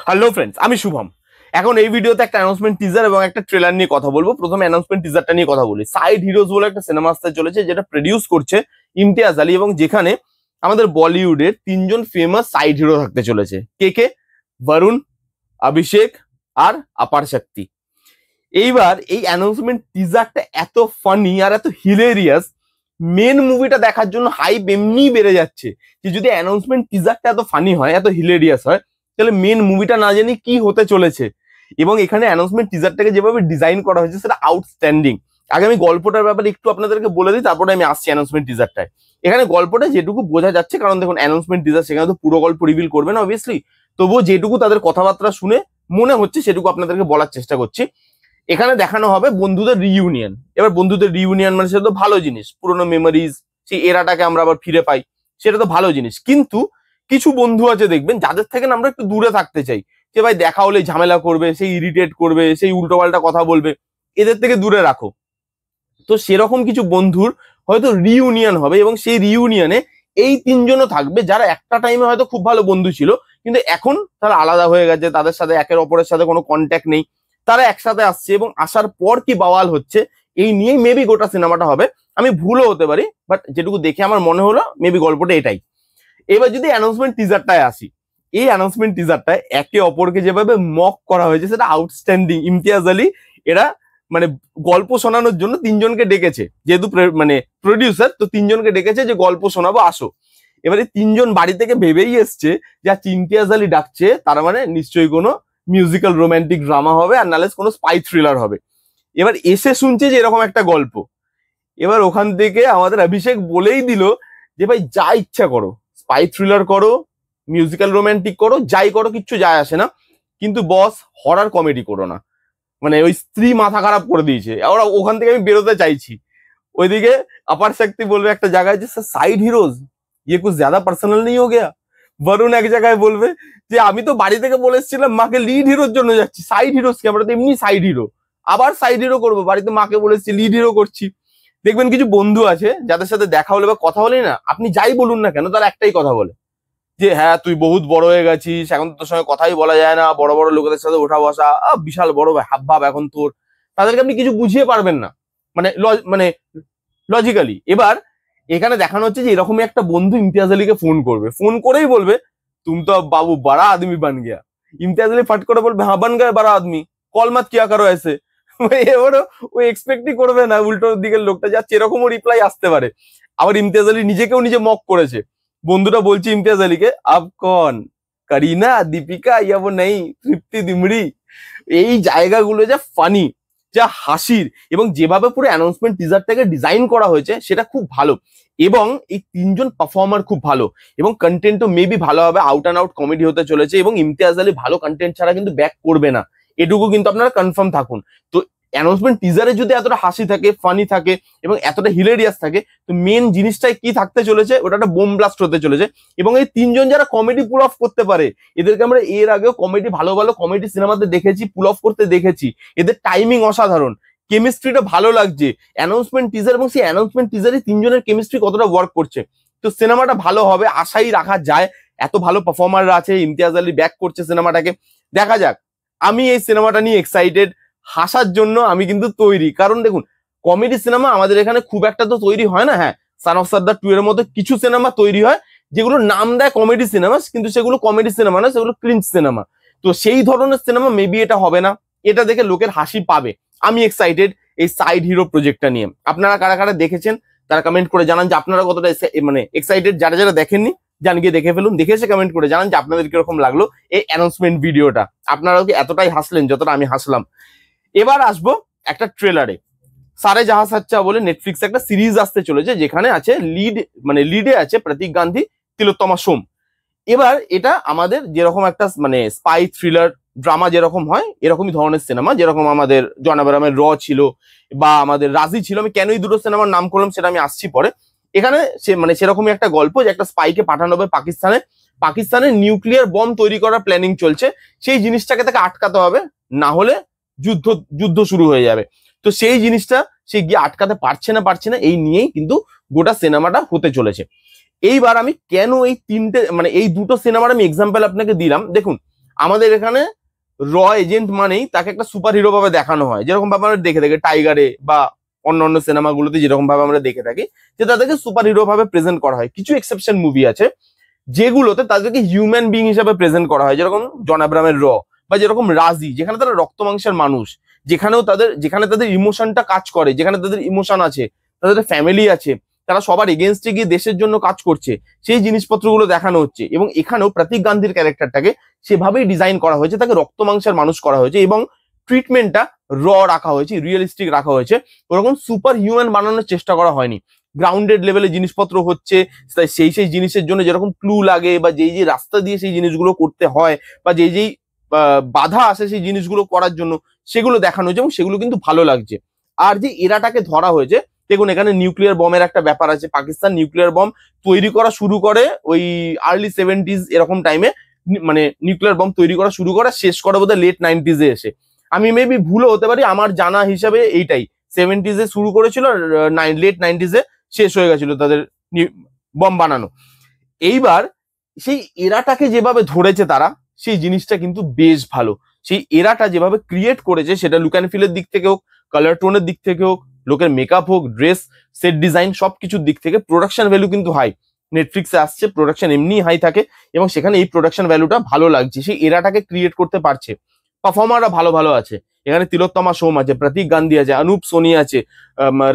Hello friends, আমি শুভম। এখন এই ভিডিওতে একটা অ্যানাউন্সমেন্ট টিজার এবং একটা ট্রেলার নিয়ে কথা বলবো। প্রথমে অ্যানাউন্সমেন্ট টিজারটা নিয়ে কথা বলি। সাইড হিরোজ বলে একটা সিনেমা আসতে চলেছে, যেটা প্রডিউস করছে ইমতিয়াজ আলী, এবং যেখানে আমাদের বলিউডের তিনজন ফেমাস সাইড হিরো থাকতে চলেছে। কে কে? বরুণ, অভিষেক আর আপার শক্তি। এইবার এই অ্যানাউন্সমেন্ট টিজারটা এত ফানি আর এত হিলেরিয়াস, মেন মুভিটা দেখার জন্য হাইপ এমনি বেড়ে যাচ্ছে। যে যদি অ্যানাউন্সমেন্ট টিজারটা এত ফানি হয়, এত হিলেরিয়াস হয়, তাহলে মেন মুভিটা না জানি কি হতে চলেছে। এবং এখানে অ্যানাউন্সমেন্ট টিজারটাকে যেভাবে ডিজাইন করা হয়েছে সেটা আউটস্ট্যান্ডিং। আগে আমি গল্পটার ব্যাপারে একটু আপনাদেরকে বলে দিই, তারপরে আমি আসছি অ্যানাউন্সমেন্ট টিজারটায়। এখানে গল্পটা যেটুকু বোঝা যাচ্ছে, কারণ দেখুন অ্যানাউন্সমেন্ট টিজার সেখানে তো পুরো গল্প রিভিল করবে না অবভিয়াসলি, তবুও যেটুকু তাদের কথাবার্তা শুনে মনে হচ্ছে সেটুকু আপনাদেরকে বলার চেষ্টা করছি। এখানে দেখানো হবে বন্ধুদের রিইউনিয়ন। এবার বন্ধুদের রিইউনিয়ন মানে সেটা তো ভালো জিনিস, পুরোনো মেমোরিজ, সেই এরাটাকে আমরা আবার ফিরে পাই, সেটা তো ভালো জিনিস। কিন্তু কিছু বন্ধু আছে দেখবেন যাদের থেকে না আমরা একটু দূরে থাকতে চাই, যে ভাই দেখা হলে ঝামেলা করবে, সেই ইরিটেট করবে, সেই উল্টোপাল্টা কথা বলবে, এদের থেকে দূরে রাখো। তো সেরকম কিছু বন্ধুর হয়তো রিইউনিয়ন হবে, এবং সেই রিইউনিয়নে এই তিনজনও থাকবে যারা একটা টাইমে হয়তো খুব ভালো বন্ধু ছিল, কিন্তু এখন তারা আলাদা হয়ে গেছে, তাদের সাথে একের অপরের সাথে কোনো কন্ট্যাক্ট নেই। তারা একসাথে আসছে এবং আসার পর কি বাওয়াল হচ্ছে, এই নিয়েই মেবি গোটা সিনেমাটা হবে। আমি ভুলও হতে পারি, বাট যেটুকু দেখে আমার মনে হলো মেবি গল্পটা এটাই। এবার যদি অ্যানাউন্সমেন্ট টিজারটায় আসি, এই অ্যানাউন্সমেন্ট টিজারটায় একে অপরকে যেভাবে মক করা হয়েছে সেটা আউটস্ট্যান্ডিং। ইমতিয়াজ আলী এরা মানে গল্প শোনানোর জন্য তিনজনকে ডেকেছে, যেহেতু মানে প্রডিউসার, তো তিনজনকে ডেকেছে যে গল্প শোনাবো, আসো। এবারে তিনজন বাড়ি থেকে ভেবেই এসছে যে ইমতিয়াজ আলী ডাকছে, তার মানে নিশ্চয়ই কোনো মিউজিক্যাল রোমান্টিক ড্রামা হবে, আর নাহলে কোনো স্পাই থ্রিলার হবে। এবার এসে শুনছে যে এরকম একটা গল্প। এবার ওখান থেকে আমাদের অভিষেক বলেই দিল যে ভাই যা ইচ্ছা করো, স্পাই থ্রিলার করো, মিউজিক্যাল রোমান্টিক করো, যাই করো, কিচ্ছু যায় আসে না, কিন্তু বস হরার কমেডি করো না। মানে ওই স্ত্রী মাথা খারাপ করে দিয়েছে। ওরা ওখান থেকে আমি বেরোতে চাইছি। ওইদিকে আপার শক্তি বলবে একটা জায়গায় যে সাইড হিরোজ ইয়ে কুছ জ্যাদা পার্সোনাল নেই হো গেয়া। বরুণ এক জায়গায় বলবে যে আমি তো বাড়ি থেকে বলে এসেছিলাম মাকে লিড হিরোর জন্য যাচ্ছি, সাইড হিরোজ কি, আমরা তো এমনি সাইড হিরো, আবার সাইড হিরো করবো, বাড়িতে মাকে বলেছি লিড হিরো করছি। দেখবেন কিছু বন্ধু আছে যাদের সাথে দেখা হলে বা কথা হলে না, আপনি যাই বলুন না কেন, তারা একটাই কথা বলে যে হ্যাঁ তুই বহুত বড় হয়ে গেছিস, এখন তো তোর সঙ্গে কথাই বলা যায় না, বড় বড় লোকেদের সাথে ওঠা বসা, বিশাল বড় হাব ভাব এখন তোর। তাদেরকে আপনি কিছু বুঝিয়ে পারবেন না, মানে মানে লজিক্যালি। এবার এখানে দেখানো হচ্ছে যে এরকমই একটা বন্ধু ইমতিয়াজ আলীকে ফোন করবে, ফোন করেই বলবে তুম তো বাবু বড়া আদমি বান গিয়া। ইমতিয়াজ আলী ফট করে বলবে হ্যাঁ বান গয়া বড়া আদমি, কল মত কিয়া করো এসে। এবারও ওই এক্সপেক্টই করবে না উল্টো দিকের লোকটা যাচ্ছে, এরকমও রিপ্লাই আসতে পারে। আবার ইমতিয়াজ আলী নিজেকেও নিজে মক করেছে। বন্ধুটা বলছে ইমতিয়াজ আলীকে, আব কন, করিনা, দীপিকা, ইয়া वो नहीं তৃপ্তি দিমড়ি। এই জায়গাগুলো যা ফানি, যা হাসির, এবং যেভাবে পুরো অ্যানাউন্সমেন্ট টিজারটাকে ডিজাইন করা হয়েছে সেটা খুব ভালো। এবং এই তিনজন পারফর্মার খুব ভালো, এবং কন্টেন্টও মেবি ভালো হবে, আউট অ্যান্ড আউট কমেডি হতে চলেছে। এবং ইমতিয়াজ আলী ভালো কন্টেন্ট ছাড়া কিন্তু ব্যাক করবে না, এটুকু কিন্তু আপনারা কনফার্ম থাকুন। তো অ্যানাউন্সমেন্ট টিজারে যদি এতটা হাসি থাকে, ফানি থাকে, এবং এতটা হিলেরিয়াস থাকে, তো মেন জিনিসটাই কি থাকতে চলেছে, ওটা একটা বোম ব্লাস্ট হতে চলেছে। এবং এই তিনজন যারা কমেডি পুল অফ করতে পারে, এদেরকে আমরা এর আগেও কমেডি, ভালো ভালো কমেডি সিনেমাতে দেখেছি, পুল অফ করতে দেখেছি। এদের টাইমিং অসাধারণ, কেমিস্ট্রিটা ভালো লাগছে। অ্যানাউন্সমেন্ট টিজার এবং সেই অ্যানাউন্সমেন্ট টিজারে তিনজনের কেমিস্ট্রি কতটা ওয়ার্ক করছে, তো সিনেমাটা ভালো হবে আশাই রাখা যায়। এত ভালো পারফর্মাররা আছে, ইমতিয়াজ আলী ব্যাক করছে সিনেমাটাকে, দেখা যাক। আমি এই সিনেমাটা নিয়ে এক্সাইটেড, হাসার জন্য আমি কিন্তু তৈরি। কারণ দেখুন কমেডি সিনেমা আমাদের এখানে খুব একটা তো তৈরি হয় না। হ্যাঁ, সান অফ সর্দার 2 এর মতো কিছু সিনেমা তৈরি হয় যেগুলো নাম দেয় কমেডি সিনেমা, কিন্তু সেগুলো কমেডি সিনেমা না, সেগুলো ক্রিঞ্জ সিনেমা। তো সেই ধরনের সিনেমা মেবি এটা হবে না, এটা দেখে লোকের হাসি পাবে। আমি এক্সাইটেড এই সাইড হিরো প্রজেক্টটা নিয়ে। আপনারা কারা কারা দেখেছেন তারা কমেন্ট করে জানান যে আপনারা কতটা মানে এক্সাইটেড। যারা যারা দেখেননি যান গিয়ে দেখে ফেলুন, দেখে এসে কমেন্ট করে জানান যে আপনাদের কিরকম লাগলো এই অ্যানাউন্সমেন্ট ভিডিওটা। আপনারাও কি এতটাই হাসলেন যতটা আমি হাসলাম? এবার আসবো একটা ট্রেলারে। সারে জাহাঁ সাচ্চা বলে নেটফ্লিক্সে একটা সিরিজ আসতে চলেছে, যেখানে আছে লিডে আছে প্রতীক গান্ধী, তিলোত্তমা সোম। এবার এটা আমাদের যেরকম একটা মানে স্পাই থ্রিলার ড্রামা যেরকম হয়, এরকমই ধরনের সিনেমা, যেরকম আমাদের জন আব্রাহামের র ছিল বা আমাদের রাজি ছিল। আমি কেন এই দুটো সিনেমার নাম করলাম সেটা আমি আসছি পরে। এখানে মানে সেরকমই একটা গল্প, যে একটা স্পাইকে পাঠানো হবে পাকিস্তানের নিউক্লিয়ার বম তৈরি করার প্ল্যানিং চলছে। সেই জিনিসটাকে তাকে আটকাতে হবে, না হলে যুদ্ধ শুরু হয়ে যাবে। তো সেই জিনিসটা সে গিয়ে আটকাতে পারছে না, এই নিয়েই কিন্তু গোটা সিনেমাটা হতে চলেছে। এইবার আমি কেন এই তিনটে মানে এই দুটো সিনেমার আমি এক্সাম্পল আপনাকে দিলাম, দেখুন আমাদের এখানে র এজেন্ট মানেই তাকে একটা সুপার হিরো ভাবে দেখানো হয়, যেরকম ভাবে আমরা দেখে থাকি টাইগারে বা অন্যান্য সিনেমাগুলোতে যেরকম ভাবে আমরা দেখে থাকি, যে তাদেরকে সুপার হিরো ভাবে প্রেজেন্ট করা হয়। কিছু এক্সেপশন মুভি আছে যেগুলোতে তাদেরকে হিউম্যান বিং হিসাবে প্রেজেন্ট করা হয়, যেরকম জন আব্রাহামের র, বা যেরকম রাজি, যেখানে তারা রক্ত মাংসের মানুষ, যেখানে তাদের ইমোশনটা কাজ করে, যেখানে তাদের ইমোশন আছে, তাদের ফ্যামিলি আছে, তারা সবার এগেনস্টে গিয়ে দেশের জন্য কাজ করছে, সেই জিনিসপত্রগুলো দেখানো হচ্ছে। এবং এখানেও প্রতীক গান্ধীর ক্যারেক্টারটাকে সেভাবেই ডিজাইন করা হয়েছে, তাকে রক্ত মাংসের মানুষ করা হয়েছে এবং ট্রিটমেন্টটা র রাখা হয়েছে, রিয়েলিস্টিক রাখা হয়েছে। ওরকম সুপার হিউম্যান বানানোর চেষ্টা করা হয়নি। গ্রাউন্ডেড লেভেলে জিনিসপত্র হচ্ছে, সেই জিনিসের জন্য যেরকম ক্লু লাগে, বা যেই রাস্তা দিয়ে সেই জিনিসগুলো করতে হয়, বা যেই বাধা আসে সেই জিনিসগুলো করার জন্য, সেগুলো দেখানো হয়েছে এবং সেগুলো কিন্তু ভালো লাগছে। আর যে এরাটাকে ধরা হয়েছে, দেখুন এখানে নিউক্লিয়ার বমের একটা ব্যাপার আছে। পাকিস্তান নিউক্লিয়ার বম তৈরি করা শুরু করে ওই আর্লি 70s এরকম টাইমে, মানে নিউক্লিয়ার বম তৈরি করা শুরু করে, শেষ করে বোধহয় লেট 90s এসে। আমি মেবি ভুলও হতে পারি, আমার জানা হিসাবে এইটাই, 70s শুরু করেছিল, লেট 90s শেষ হয়ে গেছিল তাদের বম বানানো। এইবার সেই এরাটাকে যেভাবে ধরেছে তারা, সেই জিনিসটা কিন্তু বেশ ভালো। সেই এরাটা যেভাবে ক্রিয়েট করেছে, সেটা লুক অ্যান্ড ফিলের দিক থেকে হোক, কালার টোনের দিক থেকে হোক, লোকের মেকআপ হোক, ড্রেস, সেট ডিজাইন, সবকিছুর দিক থেকে প্রোডাকশন ভ্যালু কিন্তু হাই। নেটফ্লিক্সে আসছে, প্রোডাকশন এমনি হাই থাকে এবং সেখানে এই প্রোডাকশন ভ্যালুটা ভালো লাগছে, সেই এরাটাকে ক্রিয়েট করতে পারছে। পারফর্মাররা ভালো ভালো আছে এখানে, তিলোত্তমা সোম আছে, প্রতীক গান্ধী আছে, অনুপ সোনি আছে,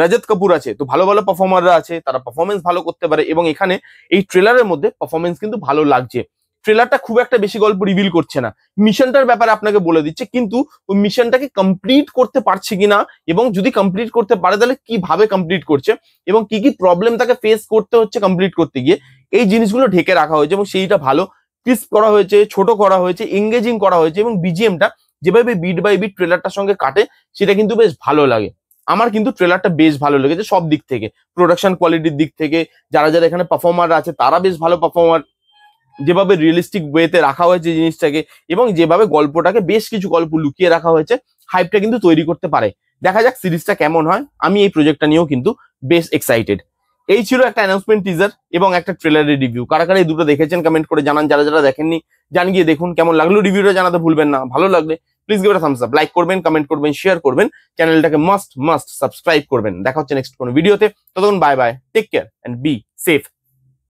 রজত কাপুর আছে, তো ভালো ভালো পারফর্মাররা আছে, তারা পারফরমেন্স ভালো করতে পারে। এবং এখানে এই ট্রেলারের মধ্যে পারফরমেন্স কিন্তু ভালো লাগছে। ট্রেলারটা খুব একটা বেশি গল্প রিভিল করছে না, মিশনটার ব্যাপারে আপনাকে বলে দিচ্ছে, কিন্তু ওই মিশনটাকে কমপ্লিট করতে পারছে কিনা, এবং যদি কমপ্লিট করতে পারে তাহলে কিভাবে কমপ্লিট করছে, এবং কি কি প্রবলেম তাকে ফেস করতে হচ্ছে কমপ্লিট করতে গিয়ে, এই জিনিসগুলো ঢেকে রাখা হয়েছে এবং সেইটা ভালো ক্রিস্প করা হয়েছে, ছোট করা হয়েছে, এঙ্গেজিং করা হয়েছে। এবং বিজিএমটা যেভাবে বিট বাই বিট ট্রেলারটার সঙ্গে কাটে, সেটা কিন্তু বেশ ভালো লাগে। আমার কিন্তু ট্রেলারটা বেশ ভালো লেগেছে সব দিক থেকে, প্রোডাকশন কোয়ালিটির দিক থেকে, যারা যারা এখানে পারফর্মার আছে তারা বেশ ভালো পারফর্মার, যেভাবে রিয়েলিস্টিক ওয়েতে রাখা হয়েছে জিনিসটাকে, এবং যেভাবে গল্পটাকে, বেশ কিছু গল্প লুকিয়ে রাখা হয়েছে, হাইপটা কিন্তু তৈরি করতে পারে। দেখা যাক সিরিজটা কেমন হয়। আমি এই প্রজেক্টটা নিয়েও কিন্তু বেশ এক্সাইটেড। এই ছিল একটা অ্যানাউন্সমেন্ট টিজার এবং একটা ট্রেলারের রিভিউ। কারা কারা এই দুটো দেখেছেন কমেন্ট করে জানান, যারা যারা দেখেননি জান গিয়ে দেখুন। কেমন লাগলো রিভিউটা জানাতে ভুলবেন না। ভালো লাগলে please give it a Thums up, like করবেন, কমেন্ট করবেন, শেয়ার করবেন, চ্যানেলটাকে মাস্ট সাবস্ক্রাইব করবেন। দেখা হচ্ছে নেক্সট কোনো ভিডিওতে, ততক্ষণ bye bye, take care and be safe.